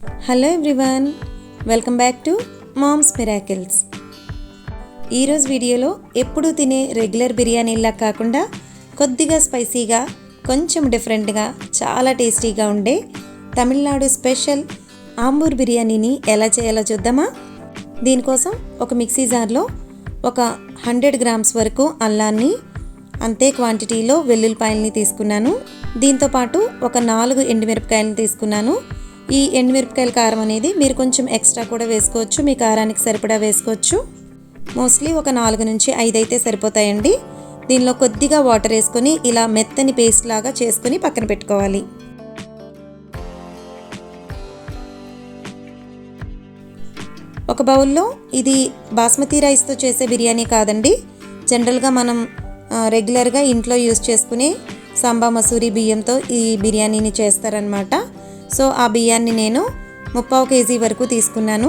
Hello everyone, welcome back to Mom's Miracles. ఈరోజు వీడియోలో ఎప్పుడు తినే రెగ్యులర్ బిర్యానీలా కాకుండా కొద్దిగా స్పైసీగా, కొంచెం డిఫరెంట్గా, చాలా టేస్టీగా ఉండే తమిళనాడు స్పెషల్ ఆంబూర్ బిర్యానీని ఎలా చేయాలో చూద్దామా. దీనికోసం ఒక మిక్సీ జార్లో ఒక 100 గ్రామ్స్ వరకు అల్లాన్ని, అంతే క్వాంటిటీలో వెల్లుల్లిపాయలని తీసుకున్నాను. దీంతోపాటు ఒక 4 ఎండుమిరపకాయలను తీసుకున్నాను. ఈ ఎండుమిరపకాయల కారం అనేది మీరు కొంచెం ఎక్స్ట్రా కూడా వేసుకోవచ్చు, మీ కారానికి సరిపడా వేసుకోవచ్చు. మోస్ట్లీ ఒక 4 నుంచి 5 అయితే సరిపోతాయండి. దీనిలో కొద్దిగా వాటర్ వేసుకొని ఇలా మెత్తని పేస్ట్ లాగా చేసుకొని పక్కన పెట్టుకోవాలి. ఒక బౌల్లో, ఇది బాస్మతి రైస్తో చేసే బిర్యానీ కాదండి, జనరల్గా మనం రెగ్యులర్గా ఇంట్లో యూస్ చేసుకునే సాంబా మసూరి బియ్యంతో ఈ బిర్యానీని చేస్తారనమాట. సో ఆ బియ్యాన్ని నేను 3/4 కేజీ వరకు తీసుకున్నాను.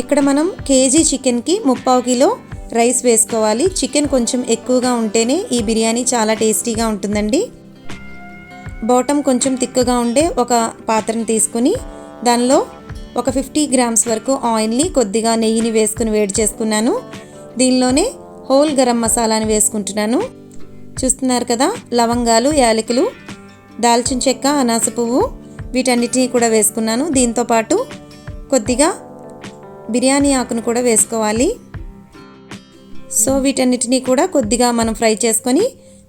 ఇక్కడ మనం కేజీ చికెన్కి 3/4 కిలో రైస్ వేసుకోవాలి. చికెన్ కొంచెం ఎక్కువగా ఉంటేనే ఈ బిర్యానీ చాలా టేస్టీగా ఉంటుందండి. బాటమ్ కొంచెం తిక్కుగా ఉండే ఒక పాత్రను తీసుకుని దానిలో ఒక 50 గ్రామ్స్ వరకు ఆయిల్ని, కొద్దిగా నెయ్యిని వేసుకుని వేడి చేసుకున్నాను. దీనిలోనే హోల్ గరం మసాలాని వేసుకుంటున్నాను. చూస్తున్నారు కదా, లవంగాలు, యాలకులు, దాల్చిన చెక్క, అనాస పువ్వు, వీటన్నిటిని కూడా వేసుకున్నాను. దీంతోపాటు కొద్దిగా బిర్యానీ ఆకును కూడా వేసుకోవాలి. సో వీటన్నిటిని కూడా కొద్దిగా మనం ఫ్రై చేసుకొని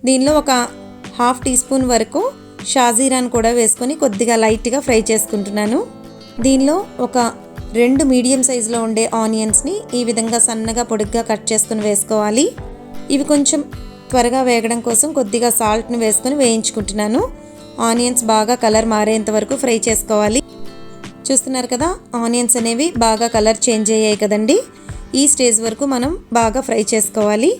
దీనిలో ఒక 1/2 టీ స్పూన్ వరకు షాజీరాన్ కూడా వేసుకొని కొద్దిగా లైట్గా ఫ్రై చేసుకుంటున్నాను. దీనిలో ఒక 2 మీడియం సైజులో ఉండే ఆనియన్స్ని ఈ విధంగా సన్నగా పొడుగ్గా కట్ చేసుకుని వేసుకోవాలి. ఇవి కొంచెం త్వరగా వేగడం కోసం కొద్దిగా సాల్ట్ని వేసుకొని వేయించుకుంటున్నాను. ఆనియన్స్ బాగా కలర్ మారేంత వరకు ఫ్రై చేసుకోవాలి. చూస్తున్నారు కదా, ఆనియన్స్ అనేవి బాగా కలర్ చేంజ్ అయ్యాయి కదండి. ఈ స్టేజ్ వరకు మనం బాగా ఫ్రై చేసుకోవాలి.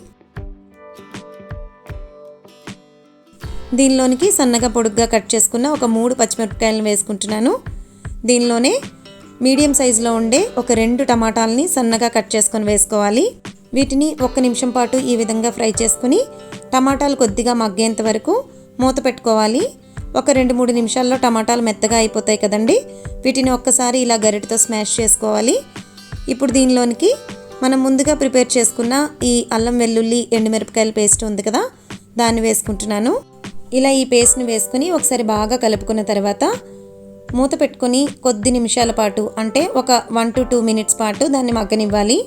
దీనిలోనికి సన్నగా పొడుగ్గా కట్ చేసుకున్న ఒక 3 పచ్చిమిరపకాయలను వేసుకుంటున్నాను. దీనిలోనే మీడియం సైజులో ఉండే ఒక 2 టమాటాలని సన్నగా కట్ చేసుకొని వేసుకోవాలి. వీటిని 1 నిమిషం పాటు ఈ విధంగా ఫ్రై చేసుకుని టమాటాలు కొద్దిగా మగ్గేంత వరకు మూత పెట్టుకోవాలి. ఒక 2-3 నిమిషాల్లో టమాటాలు మెత్తగా అయిపోతాయి కదండి. వీటిని ఒక్కసారి ఇలా గరిటతో స్మాష్ చేసుకోవాలి. ఇప్పుడు దీనిలోనికి మనం ముందుగా ప్రిపేర్ చేసుకున్న ఈ అల్లం వెల్లుల్లి ఎండుమిరపకాయల పేస్ట్ ఉంది కదా, దాన్ని వేసుకుంటున్నాను. ఇలా ఈ పేస్ట్ని వేసుకుని ఒకసారి బాగా కలుపుకున్న తర్వాత మూత పెట్టుకొని కొద్ది నిమిషాల పాటు, అంటే ఒక 1 to 2 మినిట్స్ పాటు దాన్ని మగ్గనివ్వాలి.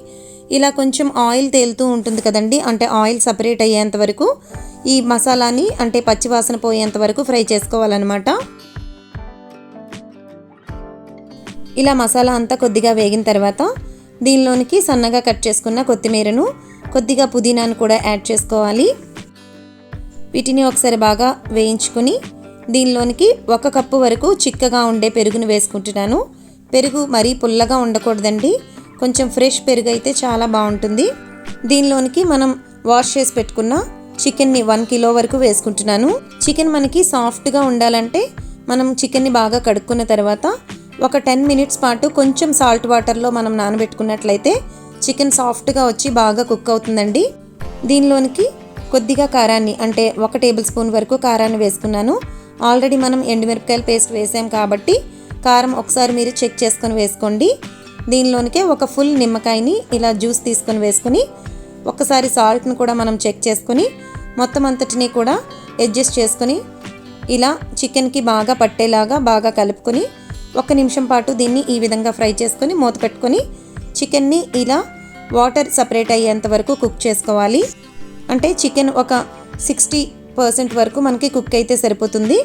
ఇలా కొంచెం ఆయిల్ తేలుతూ ఉంటుంది కదండి, అంటే ఆయిల్ సపరేట్ అయ్యేంత వరకు ఈ మసాలాని, అంటే పచ్చివాసన పోయేంత వరకు ఫ్రై చేసుకోవాలన్నమాట. ఇలా మసాలా అంతా కొద్దిగా వేగిన తర్వాత దీనిలోనికి సన్నగా కట్ చేసుకున్న కొత్తిమీరను, కొద్దిగా పుదీనాను కూడా యాడ్ చేసుకోవాలి. వీటిని ఒకసారి బాగా వేయించుకొని దీనిలోనికి 1 కప్పు వరకు చిక్కగా ఉండే పెరుగును వేసుకుంటున్నాను. పెరుగు మరీ పుల్లగా ఉండకూడదండి, కొంచెం ఫ్రెష్ పెరుగు అయితే చాలా బాగుంటుంది. దీనిలోనికి మనం వాష్ చేసి పెట్టుకున్న చికెన్ని 1 కిలో వరకు వేసుకుంటున్నాను. చికెన్ మనకి సాఫ్ట్గా ఉండాలంటే మనం చికెన్ని బాగా కడుక్కున్న తర్వాత ఒక 10 మినిట్స్ పాటు కొంచెం సాల్ట్ వాటర్లో మనం నానబెట్టుకున్నట్లయితే చికెన్ సాఫ్ట్గా వచ్చి బాగా కుక్ అవుతుందండి. దీనిలోనికి కొద్దిగా కారాన్ని, అంటే 1 టేబుల్ స్పూన్ వరకు కారాన్ని వేసుకున్నాను. ఆల్రెడీ మనం ఎండుమిరపకాయల పేస్ట్ వేసాం కాబట్టి కారం ఒకసారి మీరు చెక్ చేసుకొని వేసుకోండి. దీనిలోనికే ఒక ఫుల్ నిమ్మకాయని ఇలా జ్యూస్ తీసుకొని వేసుకొని ఒక్కసారి సాల్ట్ని కూడా మనం చెక్ చేసుకొని మొత్తం అంతటినీ కూడా అడ్జస్ట్ చేసుకొని ఇలా చికెన్కి బాగా పట్టేలాగా బాగా కలుపుకొని 1 నిమిషం పాటు దీన్ని ఈ విధంగా ఫ్రై చేసుకొని మూత పెట్టుకొని చికెన్ని ఇలా వాటర్ సపరేట్ అయ్యేంత వరకు కుక్ చేసుకోవాలి. అంటే చికెన్ ఒక 60% వరకు మనకి కుక్ అయితే సరిపోతుంది.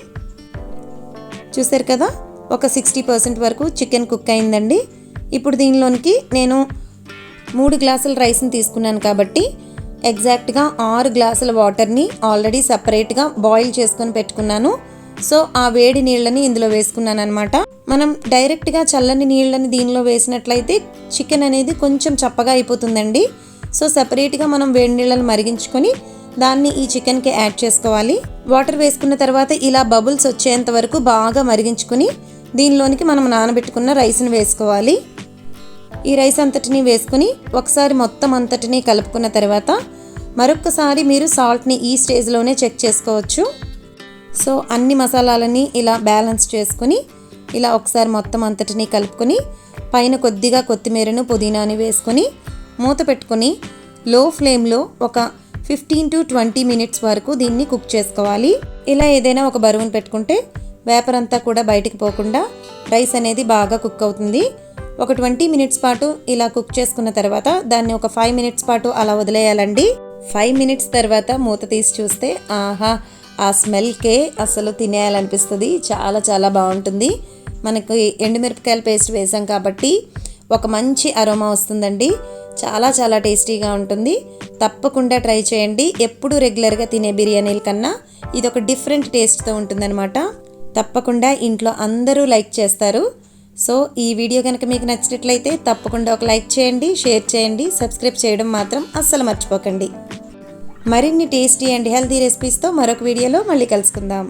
చూసారు కదా, ఒక 60% వరకు చికెన్ కుక్ అయిందండి. ఇప్పుడు దీనిలోనికి నేను 3 గ్లాసుల రైస్ని తీసుకున్నాను కాబట్టి ఎగ్జాక్ట్గా 6 గ్లాసుల వాటర్ని ఆల్రెడీ సపరేట్గా బాయిల్ చేసుకొని పెట్టుకున్నాను. సో ఆ వేడి నీళ్ళని ఇందులో వేసుకున్నాను అనమాట. మనం డైరెక్ట్గా చల్లని నీళ్ళని దీనిలో వేసినట్లయితే చికెన్ అనేది కొంచెం చప్పగా అయిపోతుందండి. సో సపరేట్గా మనం వేడి నీళ్ళని మరిగించుకొని దాన్ని ఈ చికెన్కి యాడ్ చేసుకోవాలి. వాటర్ వేసుకున్న తర్వాత ఇలా బబుల్స్ వచ్చేంత వరకు బాగా మరిగించుకొని దీనిలోనికి మనం నానబెట్టుకున్న రైస్ని వేసుకోవాలి. ఈ రైస్ అంతటిని వేసుకుని ఒకసారి మొత్తం అంతటిని కలుపుకున్న తర్వాత మరొకసారి మీరు సాల్ట్ని ఈ స్టేజ్లోనే చెక్ చేసుకోవచ్చు. సో అన్ని మసాలాలని ఇలా బ్యాలెన్స్ చేసుకుని ఇలా ఒకసారి మొత్తం అంతటిని కలుపుకొని పైన కొద్దిగా కొత్తిమీరను పుదీనాని వేసుకొని మూత పెట్టుకొని లో ఫ్లేమ్లో ఒక 15 to 20 మినిట్స్ వరకు దీన్ని కుక్ చేసుకోవాలి. ఇలా ఏదైనా ఒక బరువును పెట్టుకుంటే వేపర్ అంతా కూడా బయటికి పోకుండా రైస్ అనేది బాగా కుక్ అవుతుంది. ఒక 20 మినిట్స్ పాటు ఇలా కుక్ చేసుకున్న తర్వాత దాన్ని ఒక 5 మినిట్స్ పాటు అలా వదిలేయాలండి. 5 మినిట్స్ తర్వాత మూత తీసి చూస్తే ఆహా, ఆ స్మెల్కే అసలు తినేయాలనిపిస్తుంది. చాలా చాలా బాగుంటుంది. మనకి ఎండుమిరపకాయల పేస్ట్ వేసాం కాబట్టి ఒక మంచి అరోమా వస్తుందండి. చాలా చాలా టేస్టీగా ఉంటుంది. తప్పకుండా ట్రై చేయండి. ఎప్పుడు రెగ్యులర్గా తినే బిర్యానీల కన్నా ఇది ఒక డిఫరెంట్ టేస్ట్తో ఉంటుందన్నమాట. తప్పకుండా ఇంట్లో అందరూ లైక్ చేస్తారు. సో ఈ వీడియో కనుక మీకు నచ్చినట్లయితే తప్పకుండా ఒక లైక్ చేయండి, షేర్ చేయండి, సబ్స్క్రైబ్ చేయడం మాత్రం అస్సలు మర్చిపోకండి. మరిన్ని టేస్టీ అండ్ హెల్తీ రెసిపీస్తో మరొక వీడియోలో మళ్ళీ కలుసుకుందాం.